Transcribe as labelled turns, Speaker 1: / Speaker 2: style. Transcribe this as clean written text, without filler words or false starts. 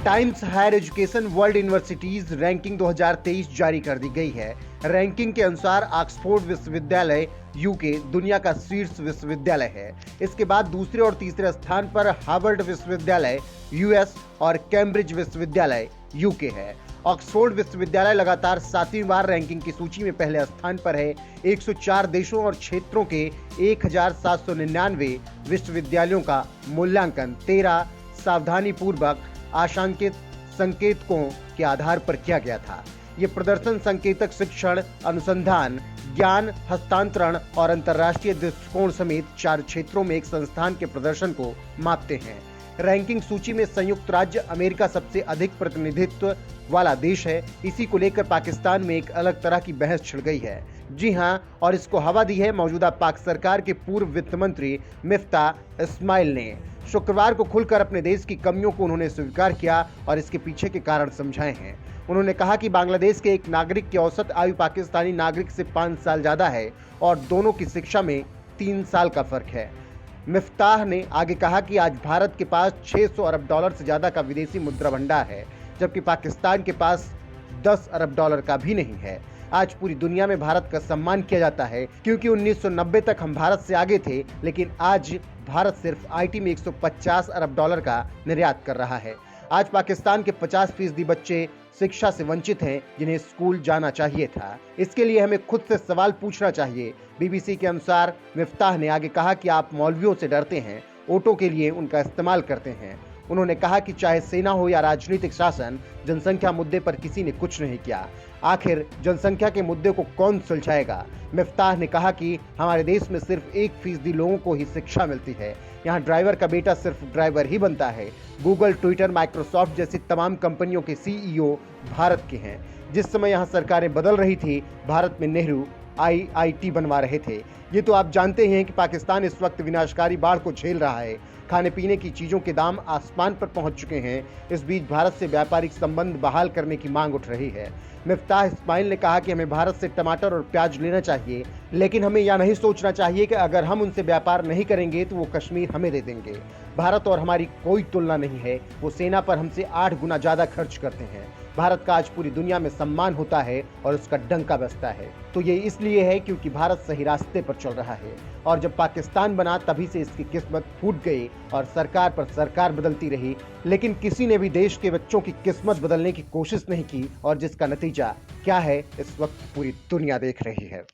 Speaker 1: Times Higher Education world universities ranking 2023 जारी कर दी गई है। रैंकिंग के अनुसार ऑक्सफोर्ड विश्वविद्यालय यूके दुनिया का शीर्ष विश्वविद्यालय है। इसके बाद दूसरे और तीसरे स्थान पर हार्वर्ड विश्वविद्यालय यूएस और कैम्ब्रिज विश्वविद्यालय यूके है। ऑक्सफोर्ड विश्वविद्यालय लगातार 7वीं बार रैंकिंग की सूची में पहले स्थान पर है। 104 देशों और क्षेत्रों के 1799 विश्वविद्यालयों का मूल्यांकन 13 सावधानीपूर्वक आशांकित संकेतकों के आधार पर किया गया था। ये प्रदर्शन संकेतक शिक्षण, अनुसंधान, ज्ञान हस्तांतरण और अंतर्राष्ट्रीय दृष्टिकोण समेत 4 क्षेत्रों में एक संस्थान के प्रदर्शन को मापते हैं। रैंकिंग सूची में संयुक्त राज्य अमेरिका सबसे अधिक प्रतिनिधित्व वाला देश है। इसी को लेकर पाकिस्तान में एक अलग तरह की बहस छिड़ गई है। जी हां, और इसको हवा दी है मौजूदा पाक सरकार के पूर्व वित्त मंत्री मिफ्ताह इस्माइल ने। शुक्रवार को खुलकर अपने देश की कमियों को उन्होंने स्वीकार किया और इसके पीछे के कारण समझाए हैं। उन्होंने कहा कि बांग्लादेश के एक नागरिक की औसत आयु पाकिस्तानी नागरिक से 5 साल ज्यादा है और दोनों की शिक्षा में 3 साल का फर्क है। मिफ्ताह ने आगे कहा कि आज भारत के पास 600 अरब डॉलर से ज्यादा का विदेशी मुद्रा भंडार है, जबकि पाकिस्तान के पास 10 अरब डॉलर का भी नहीं है। आज पूरी दुनिया में भारत का सम्मान किया जाता है क्योंकि 1990 तक हम भारत से आगे थे, लेकिन आज भारत सिर्फ आईटी में 150 अरब डॉलर का निर्यात कर रहा है। आज पाकिस्तान के 50% बच्चे शिक्षा से वंचित हैं, जिन्हें स्कूल जाना चाहिए था। इसके लिए हमें खुद से सवाल पूछना चाहिए। बीबीसी के अनुसार मिफ्ताह ने आगे कहा कि आप मौलवियों से डरते हैं, वोटों के लिए उनका इस्तेमाल करते हैं। उन्होंने कहा कि चाहे सेना हो या राजनीतिक शासन, जनसंख्या मुद्दे पर किसी ने कुछ नहीं किया। आखिर जनसंख्या के मुद्दे को कौन सुलझाएगा? मिफ्ताह ने कहा कि हमारे देश में सिर्फ 1% लोगों को ही शिक्षा मिलती है। यहाँ ड्राइवर का बेटा सिर्फ ड्राइवर ही बनता है। गूगल, ट्विटर, माइक्रोसॉफ्ट जैसी तमाम कंपनियों के सीईओ भारत के हैं। जिस समय यहाँ सरकारें बदल रही थी, भारत में नेहरू आईआईटी बनवा रहे थे। ये तो आप जानते हैं कि पाकिस्तान इस वक्त विनाशकारी बाढ़ को झेल रहा है। खाने पीने की चीजों के दाम आसमान पर पहुंच चुके हैं। इस बीच भारत से व्यापारिक संबंध बहाल करने की मांग उठ रही है। मिफ्ताह इस्माइल ने कहा कि हमें भारत से टमाटर और प्याज लेना चाहिए, लेकिन हमें यह नहीं सोचना चाहिए कि अगर हम उनसे व्यापार नहीं करेंगे तो वो कश्मीर हमें दे देंगे। भारत और हमारी कोई तुलना नहीं है। वो सेना पर हमसे 8 गुना ज्यादा खर्च करते हैं। भारत का आज पूरी दुनिया में सम्मान होता है और उसका डंका बजता है। तो ये इसलिए है क्योंकि भारत सही रास्ते पर चल रहा है। और जब पाकिस्तान बना तभी से इसकी किस्मत फूट गई और सरकार पर सरकार बदलती रही, लेकिन किसी ने भी देश के बच्चों की किस्मत बदलने की कोशिश नहीं की। और जिसका नतीजा क्या है, इस वक्त पूरी दुनिया देख रही है।